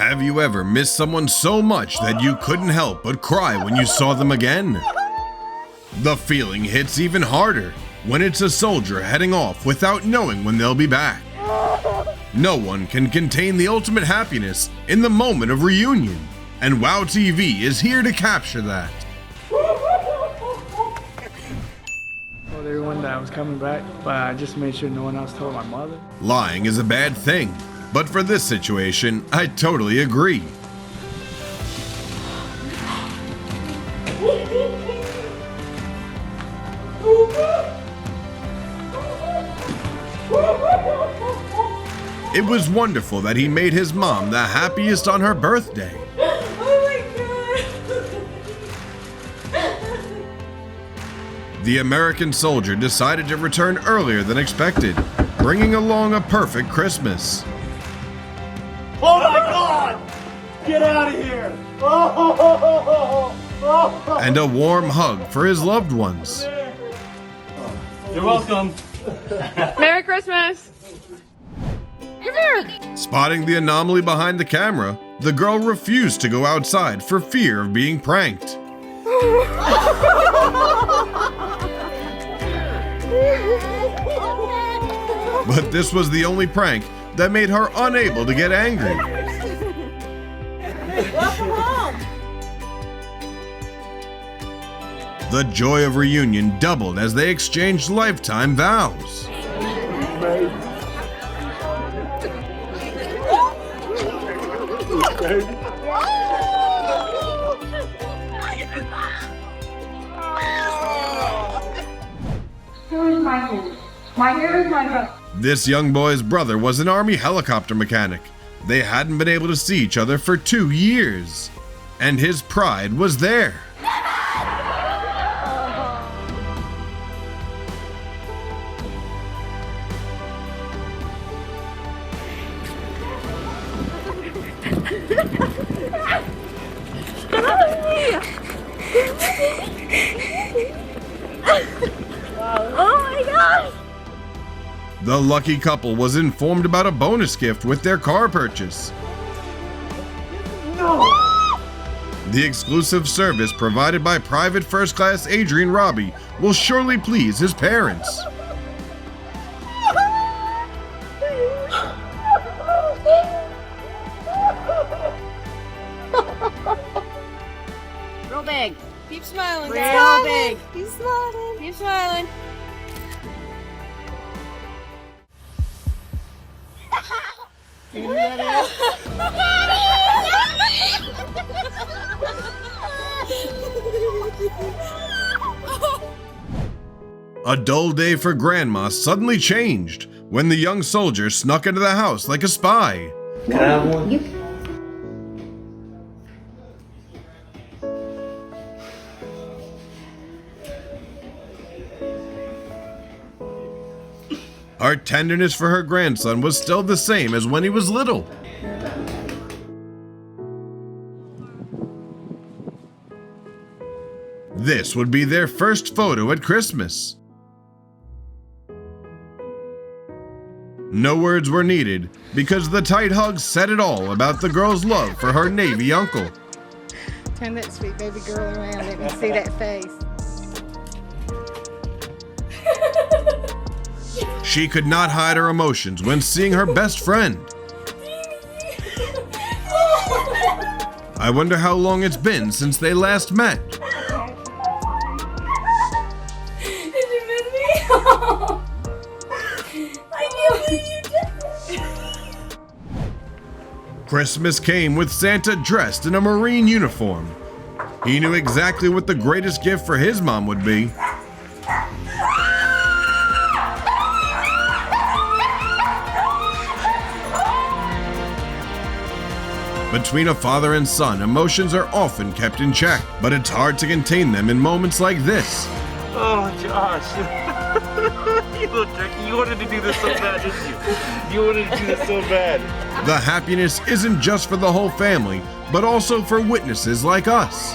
Have you ever missed someone so much that you couldn't help but cry when you saw them again? The feeling hits even harder when it's a soldier heading off without knowing when they'll be back. No one can contain the ultimate happiness in the moment of reunion, and WOWTV is here to capture that. I told everyone that I was coming back, but I just made sure no one else told my mother. Lying is a bad thing, but for this situation, I totally agree. It was wonderful that he made his mom the happiest on her birthday. The American soldier decided to return earlier than expected, bringing along a perfect Christmas. Oh my God! Get out of here! Oh. And a warm hug for his loved ones. You're welcome. Merry Christmas! Come here! Spotting the anomaly behind the camera, the girl refused to go outside for fear of being pranked. But this was the only prank that made her unable to get angry. Welcome home. The joy of reunion doubled as they exchanged lifetime vows. Where's my hair? My hair is my brother. This young boy's brother was an Army helicopter mechanic. They hadn't been able to see each other for 2 years, and his pride was there. Oh my gosh! The lucky couple was informed about a bonus gift with their car purchase. No! The exclusive service provided by Private First Class Adrian Robbie will surely please his parents. Real big. Keep smiling, Real guys. big. Keep smiling. Keep smiling. A dull day for Grandma suddenly changed when the young soldier snuck into the house like a spy. Can I have one? Her tenderness for her grandson was still the same as when he was little. This would be their first photo at Christmas. No words were needed because the tight hug said it all about the girl's love for her Navy uncle. Turn that sweet baby girl around. Let me see that face. She could not hide her emotions when seeing her best friend. I wonder how long it's been since they last met. Did you miss me? I can't believe you did this. Christmas came with Santa dressed in a Marine uniform. He knew exactly what the greatest gift for his mom would be. Between a father and son, emotions are often kept in check, but it's hard to contain them in moments like this. Oh, Josh. You little jerky. You wanted to do this so bad, didn't you? You wanted to do this so bad. The happiness isn't just for the whole family, but also for witnesses like us.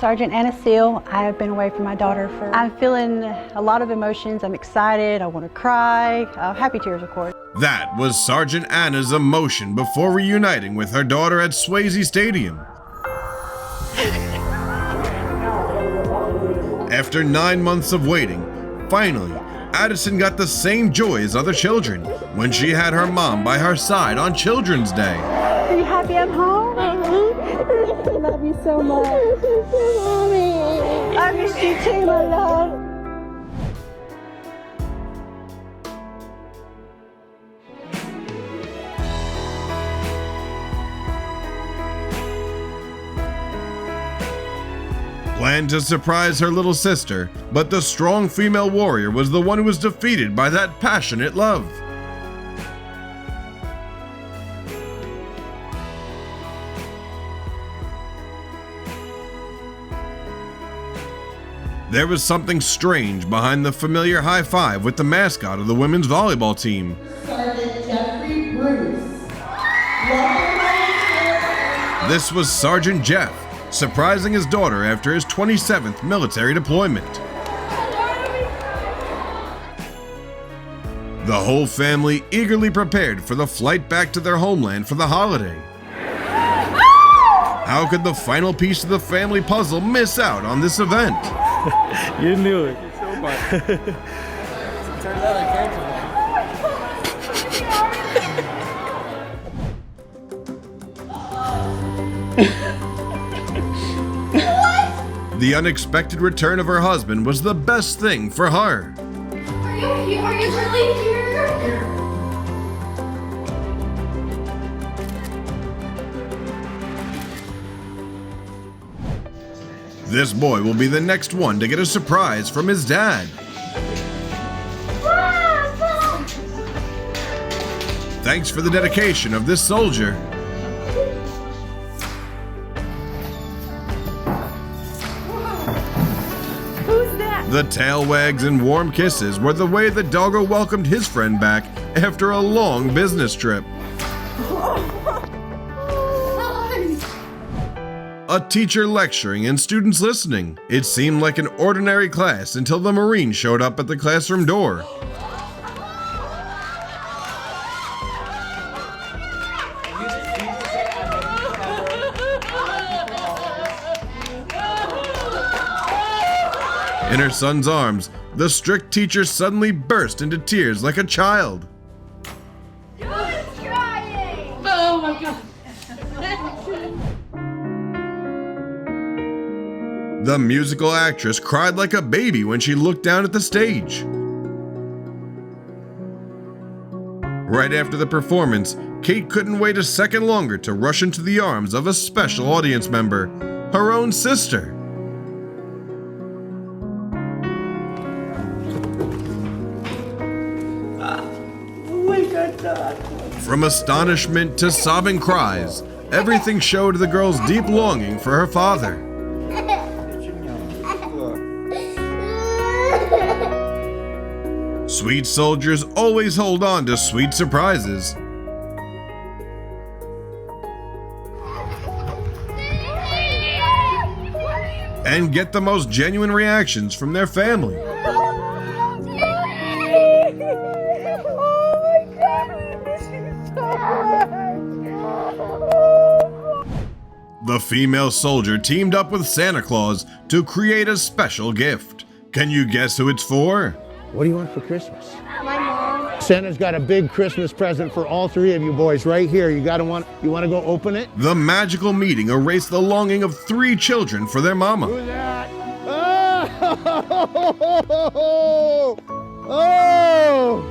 Sergeant Anna Seal. I have been away from my daughter I'm feeling a lot of emotions. I'm excited. I want to cry. Happy tears, of course. That was Sergeant Anna's emotion before reuniting with her daughter at Swayze Stadium. After 9 months of waiting, finally, Addison got the same joy as other children when she had her mom by her side on Children's Day. Are you happy I'm home? I love you so much. Mommy. I miss you too, my love. Planned to surprise her little sister, but the strong female warrior was the one who was defeated by that passionate love. There was something strange behind the familiar high five with the mascot of the women's volleyball team. Sergeant Jeffrey Bruce. This was Sergeant Jeff, surprising his daughter after his 27th military deployment. The whole family eagerly prepared for the flight back to their homeland for the holiday. How could the final piece of the family puzzle miss out on this event? You knew it. The unexpected return of her husband was the best thing for her. Are you really here? This boy will be the next one to get a surprise from his dad. Thanks for the dedication of this soldier. Who's that? The tail wags and warm kisses were the way the doggo welcomed his friend back after a long business trip. A teacher lecturing and students listening. It seemed like an ordinary class until the Marine showed up at the classroom door. In her son's arms, the strict teacher suddenly burst into tears like a child. Oh my God. The musical actress cried like a baby when she looked down at the stage. Right after the performance, Kate couldn't wait a second longer to rush into the arms of a special audience member, her own sister. From astonishment to sobbing cries, everything showed the girl's deep longing for her father. Sweet soldiers always hold on to sweet surprises. And get the most genuine reactions from their family. The female soldier teamed up with Santa Claus to create a special gift. Can you guess who it's for? What do you want for Christmas? My mom. Santa's got a big Christmas present for all three of you boys right here. You want to go open it? The magical meeting erased the longing of 3 children for their mama. Who's that? Oh! Oh!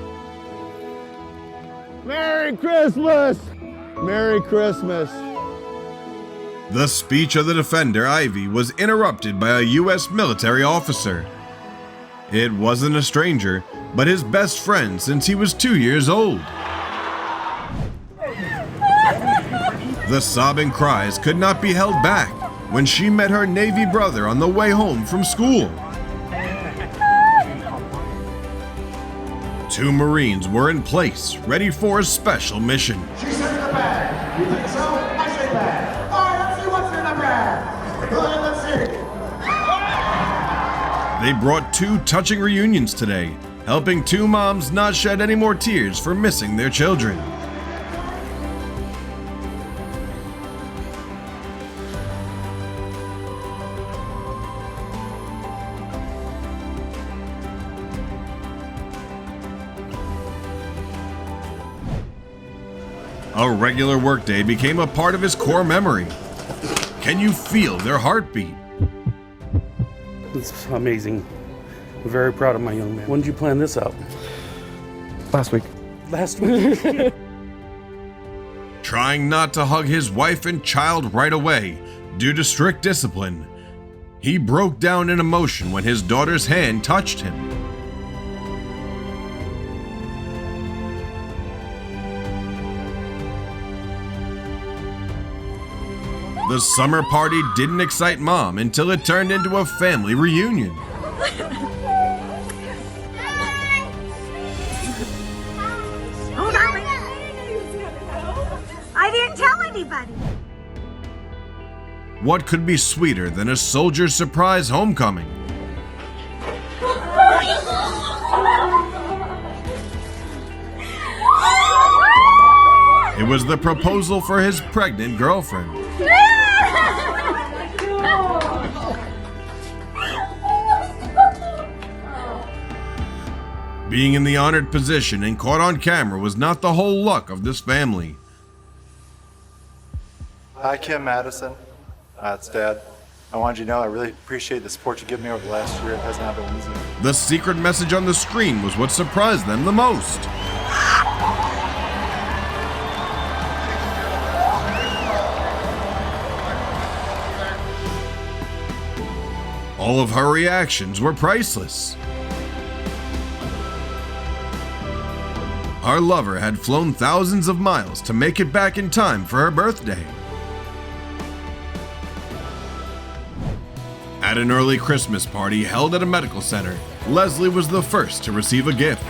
Merry Christmas! Merry Christmas! The speech of the defender, Ivy, was interrupted by a U.S. military officer. It wasn't a stranger, but his best friend since he was 2 years old. The sobbing cries could not be held back when she met her Navy brother on the way home from school. 2 Marines were in place, ready for a special mission. She says the bag. You think so? I say bag. All right, let's see what's in the bag. Go ahead, let's see. They brought 2 touching reunions today, helping 2 moms not shed any more tears for missing their children. A regular workday became a part of his core memory. Can you feel their heartbeat? It's amazing. I'm very proud of my young man. When did you plan this out? Last week. Last week? Trying not to hug his wife and child right away due to strict discipline, he broke down in emotion when his daughter's hand touched him. The summer party didn't excite Mom until it turned into a family reunion. Hold on. I didn't tell anybody. What could be sweeter than a soldier's surprise homecoming? It was the proposal for his pregnant girlfriend. Being in the honored position and caught on camera was not the whole luck of this family. Hi, Kim Madison. It's Dad. I wanted you to know I really appreciate the support you give me over the last year. It has not been easy. The secret message on the screen was what surprised them the most. All of her reactions were priceless. Our lover had flown thousands of miles to make it back in time for her birthday. At an early Christmas party held at a medical center, Leslie was the first to receive a gift.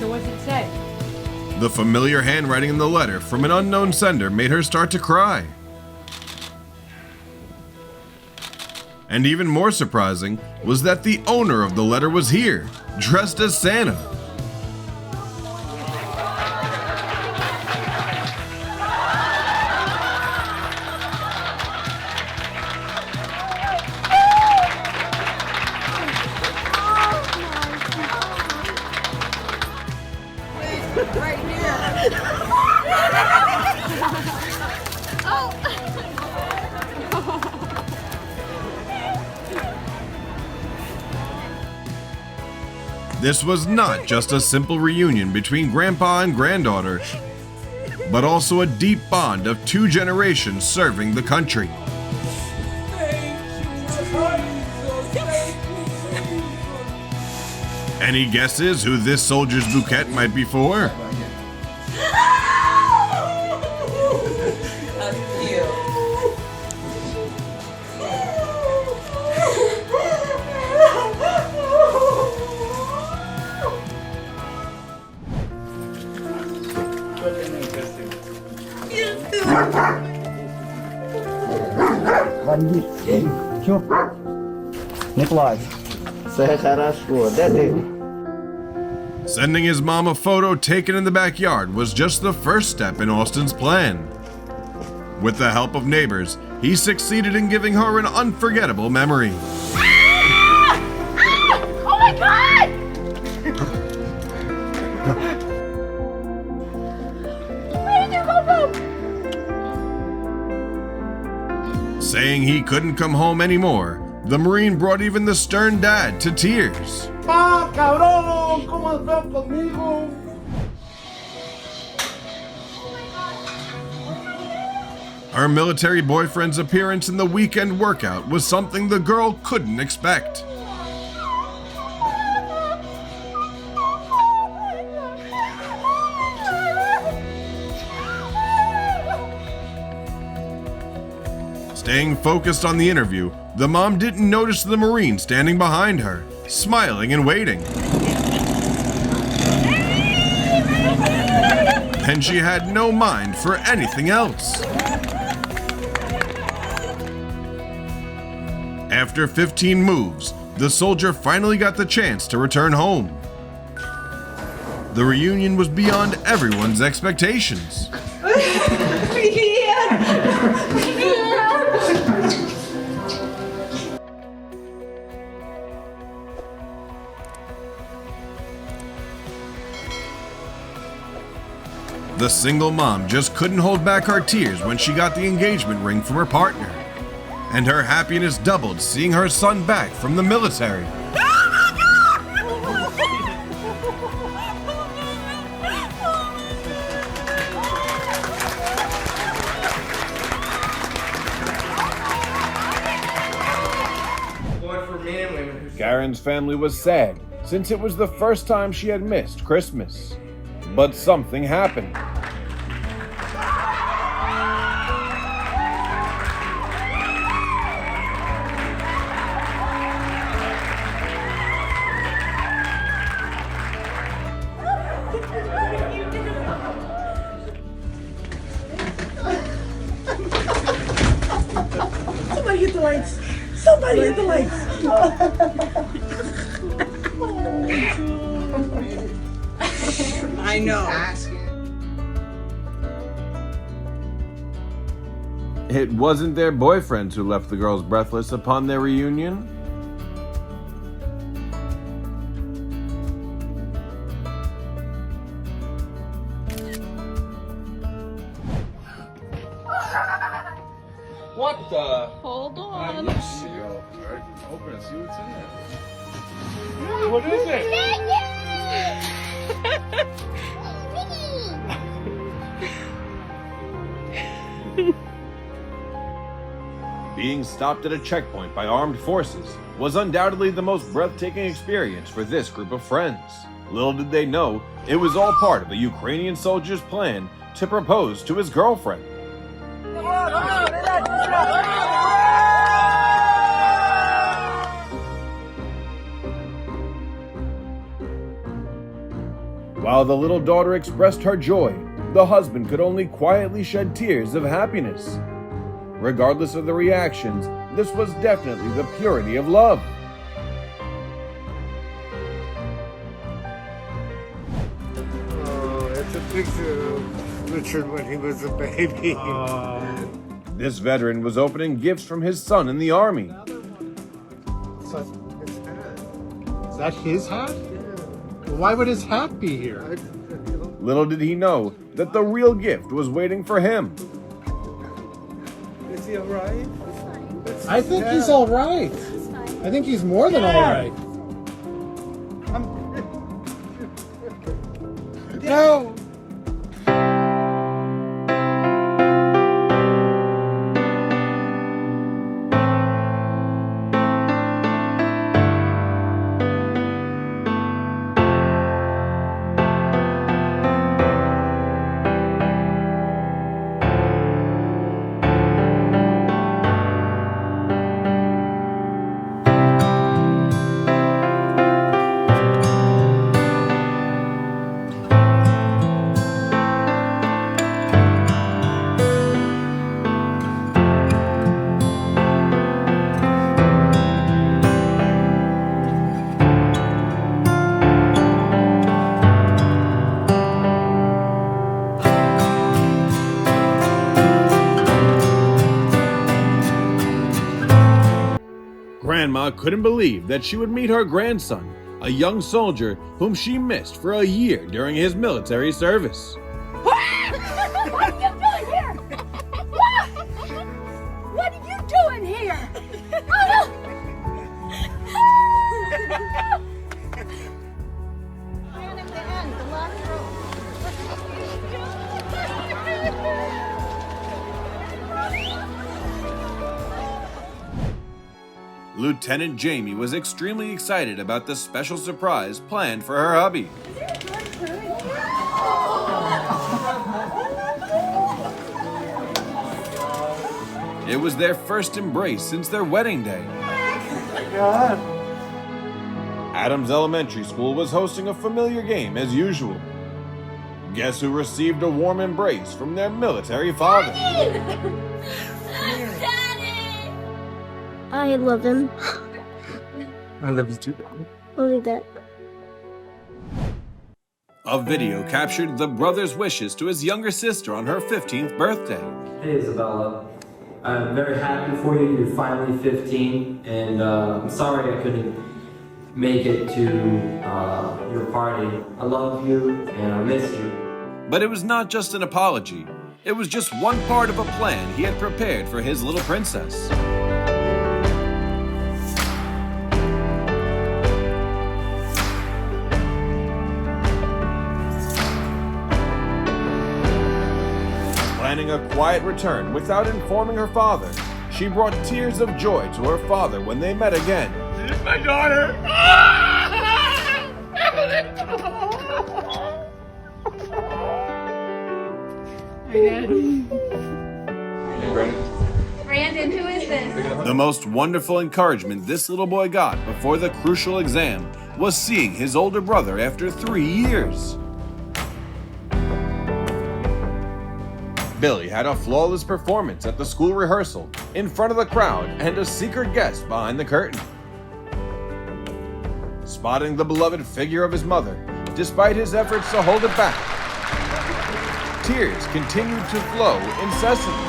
So what does it say? The familiar handwriting in the letter from an unknown sender made her start to cry. And even more surprising was that the owner of the letter was here, dressed as Santa. Right here. This was not just a simple reunion between grandpa and granddaughter, but also a deep bond of 2 generations serving the country. Any guesses who this soldier's bouquet might be for? Sending his mom a photo taken in the backyard was just the first step in Austin's plan. With the help of neighbors, he succeeded in giving her an unforgettable memory. Oh my God! Where did you come from? Saying he couldn't come home anymore, the Marine brought even the stern dad to tears. ¡Ah, cabrón! ¿Cómo estás conmigo? Her military boyfriend's appearance in the weekend workout was something the girl couldn't expect. Staying focused on the interview, the mom didn't notice the Marine standing behind her, smiling and waiting. And she had no mind for anything else. After 15 moves, the soldier finally got the chance to return home. The reunion was beyond everyone's expectations. The single mom just couldn't hold back her tears when she got the engagement ring from her partner. And her happiness doubled seeing her son back from the military. Karen's family was sad, since it was the first time she had missed Christmas. But something happened. Somebody hit the lights. Somebody hit the lights. I know. It wasn't their boyfriends who left the girls breathless upon their reunion. What the? Hold on. Open it, see what's in there. What is it? Being stopped at a checkpoint by armed forces was undoubtedly the most breathtaking experience for this group of friends. Little did they know, it was all part of a Ukrainian soldier's plan to propose to his girlfriend. While the little daughter expressed her joy, the husband could only quietly shed tears of happiness. Regardless of the reactions, this was definitely the purity of love. Oh, it's a picture of Richard when he was a baby. This veteran was opening gifts from his son in the army. Is that his hat? Why would his hat be here? Little did he know that the real gift was waiting for him. Is he alright? I think he's all right. I think he's more than all right. No. Grandma couldn't believe that she would meet her grandson, a young soldier whom she missed for a year during his military service. What are you doing here? What are you doing here? Lieutenant Jamie was extremely excited about the special surprise planned for her hubby. It was their first embrace since their wedding day. God. Adams Elementary School was hosting a familiar game as usual. Guess who received a warm embrace from their military father? I love him. I love you too. Only that. A video captured the brother's wishes to his younger sister on her 15th birthday. Hey Isabella, I'm very happy for you. You're finally 15, and I'm sorry I couldn't make it to your party. I love you, and I miss you. But it was not just an apology. It was just one part of a plan he had prepared for his little princess. Planning a quiet return without informing her father, she brought tears of joy to her father when they met again. My daughter! Brandon, who is this? The most wonderful encouragement this little boy got before the crucial exam was seeing his older brother after 3 years. Billy had a flawless performance at the school rehearsal in front of the crowd and a secret guest behind the curtain. Spotting the beloved figure of his mother, despite his efforts to hold it back, tears continued to flow incessantly.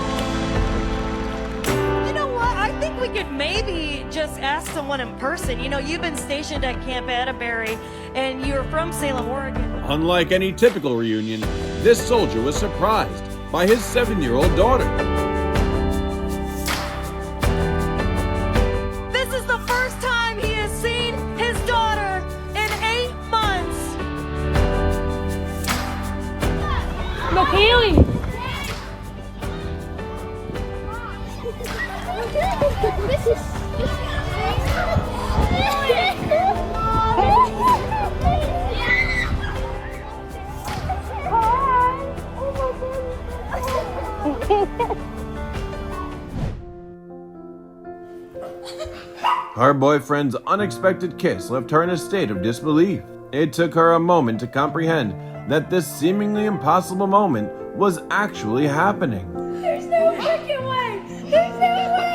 You know what? I think we could maybe just ask someone in person. You know, you've been stationed at Camp Atterbury and you're from Salem, Oregon. Unlike any typical reunion, this soldier was surprised by his 7-year-old daughter. This is the first time he has seen his daughter in 8 months. Look, Haley. This is. Her boyfriend's unexpected kiss left her in a state of disbelief. It took her a moment to comprehend that this seemingly impossible moment was actually happening. There's no fucking way. There's no way.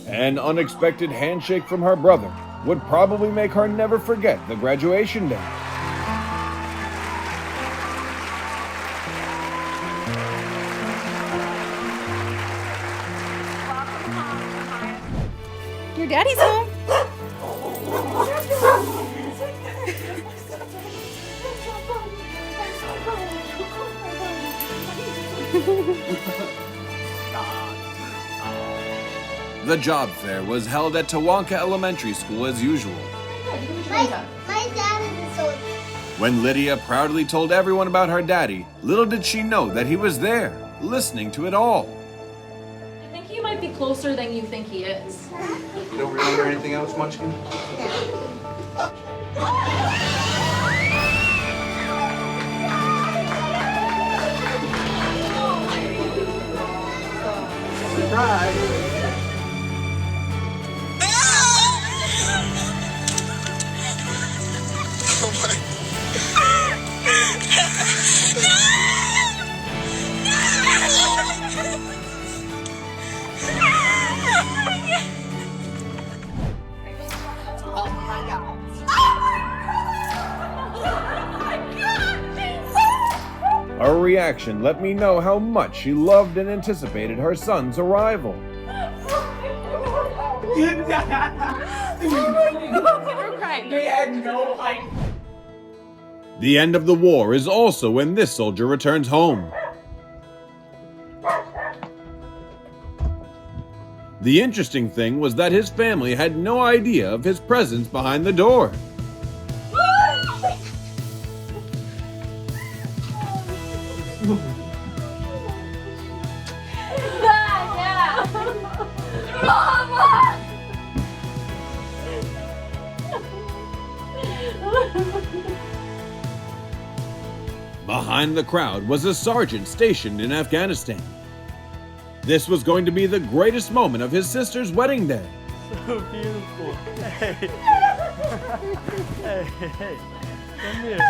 An unexpected handshake from her brother would probably make her never forget the graduation day. Your daddy's home. The job fair was held at Tawanka Elementary School as usual. My dad is a soldier. When Lydia proudly told everyone about her daddy, little did she know that he was there, listening to it all. I think he might be closer than you think he is. You don't remember anything else, Munchkin? Surprise! Her reaction let me know how much she loved and anticipated her son's arrival. The end of the war is also when this soldier returns home. The interesting thing was that his family had no idea of his presence behind the door. Behind the crowd was a sergeant stationed in Afghanistan. This was going to be the greatest moment of his sister's wedding day. So beautiful. Hey. Hey, hey. Come here.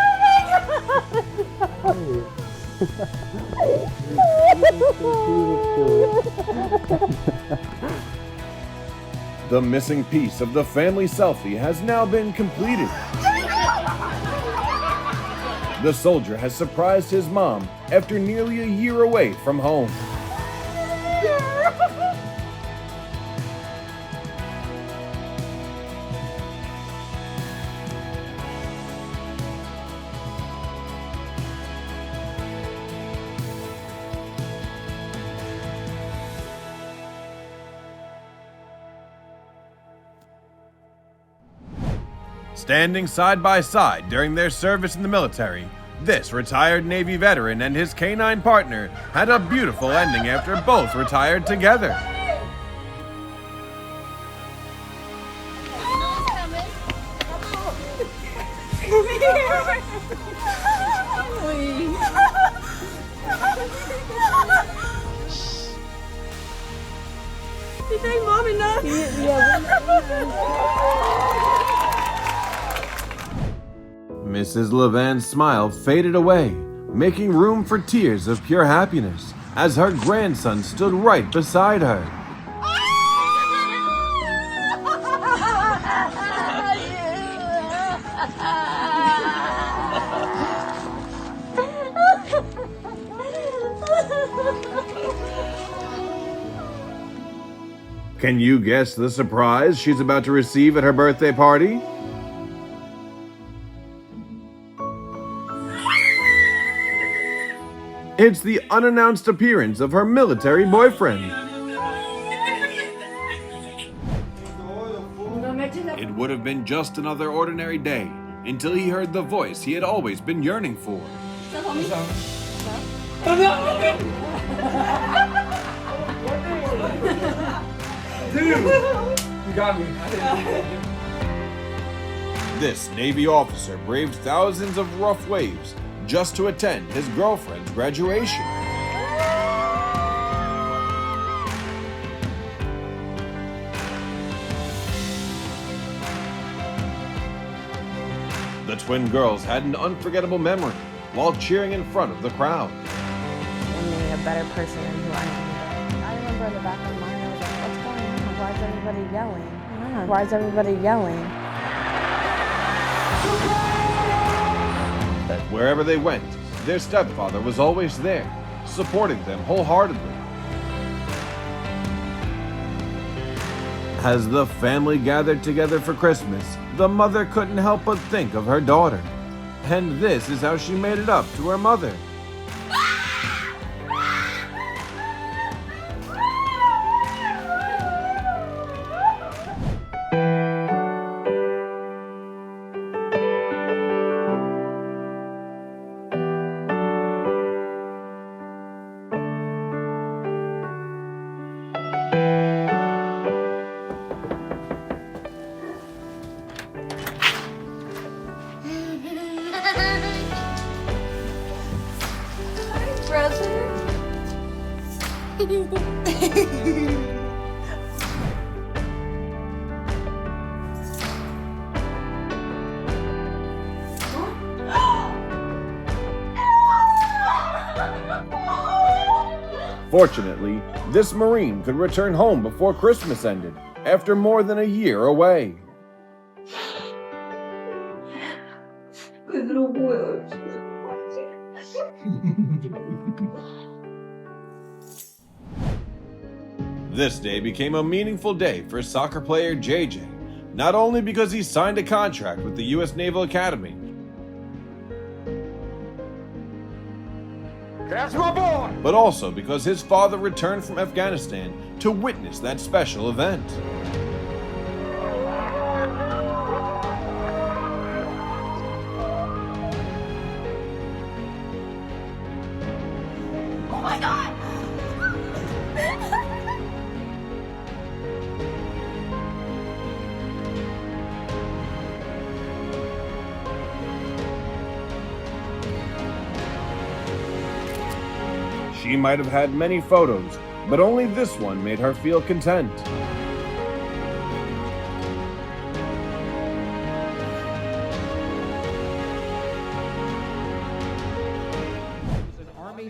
The missing piece of the family selfie has now been completed. The soldier has surprised his mom after nearly a year away from home. Standing side by side during their service in the military, this retired Navy veteran and his canine partner had a beautiful ending after both retired together. You think Mom enough? Mrs. Levan's smile faded away, making room for tears of pure happiness as her grandson stood right beside her. Can you guess the surprise she's about to receive at her birthday party? It's the unannounced appearance of her military boyfriend. It would have been just another ordinary day until he heard the voice he had always been yearning for. Dude, you got me. This Navy officer braved thousands of rough waves just to attend his girlfriend's graduation. The twin girls had an unforgettable memory while cheering in front of the crowd. Made me a better person than who I am. I remember in the back of my mind, I was like, what's going on? Why is everybody yelling? Why is everybody yelling? That wherever they went, their stepfather was always there, supporting them wholeheartedly. As the family gathered together for Christmas, the mother couldn't help but think of her daughter. And this is how she made it up to her mother. Fortunately, this Marine could return home before Christmas ended, after more than a year away. Good little boy. This day became a meaningful day for soccer player JJ, not only because he signed a contract with the U.S. Naval Academy, That's my boy! but also because his father returned from Afghanistan to witness that special event. Oh my God! She might have had many photos, but only this one made her feel content.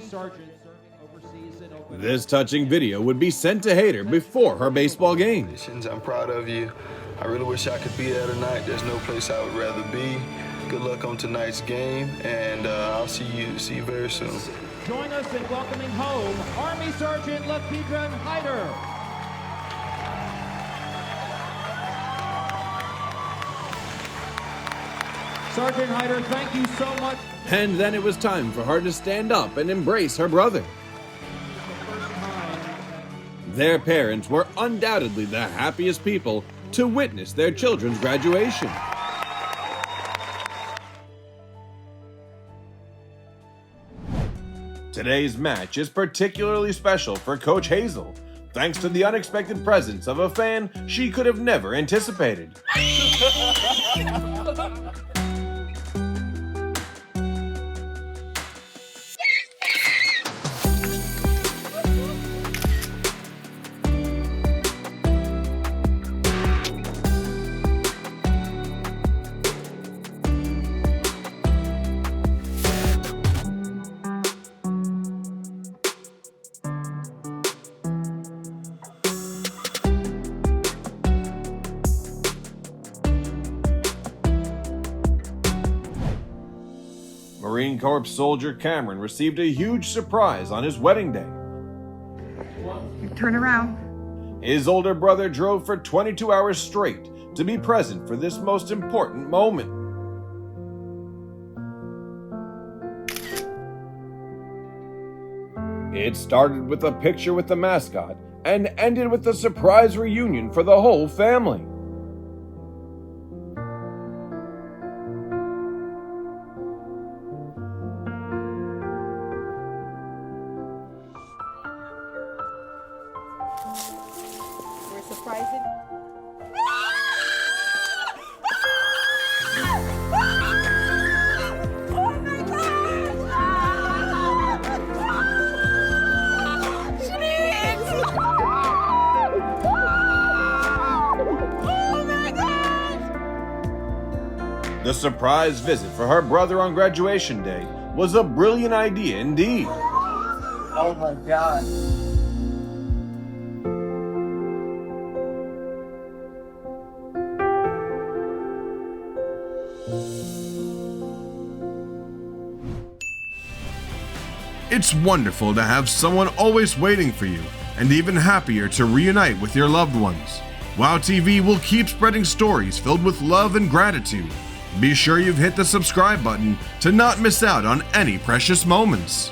sergeant overseas and open. This touching video would be sent to Hader before her baseball game. I'm proud of you. I really wish I could be there tonight. There's no place I would rather be. Good luck on tonight's game, and I'll see you very soon. Join us in welcoming home Army Sergeant LaPedra Hyder. Sergeant Hyder, thank you so much. And then it was time for her to stand up and embrace her brother. Their parents were undoubtedly the happiest people to witness their children's graduation. Today's match is particularly special for Coach Hazel, thanks to the unexpected presence of a fan she could have never anticipated. Marine Corps soldier Cameron received a huge surprise on his wedding day. Turn around. His older brother drove for 22 hours straight to be present for this most important moment. It started with a picture with the mascot and ended with a surprise reunion for the whole family. We're surprising. The surprise visit for her brother on graduation day was a brilliant idea indeed. Oh my God. It's wonderful to have someone always waiting for you, and even happier to reunite with your loved ones. WOWTV will keep spreading stories filled with love and gratitude. Be sure you've hit the subscribe button to not miss out on any precious moments.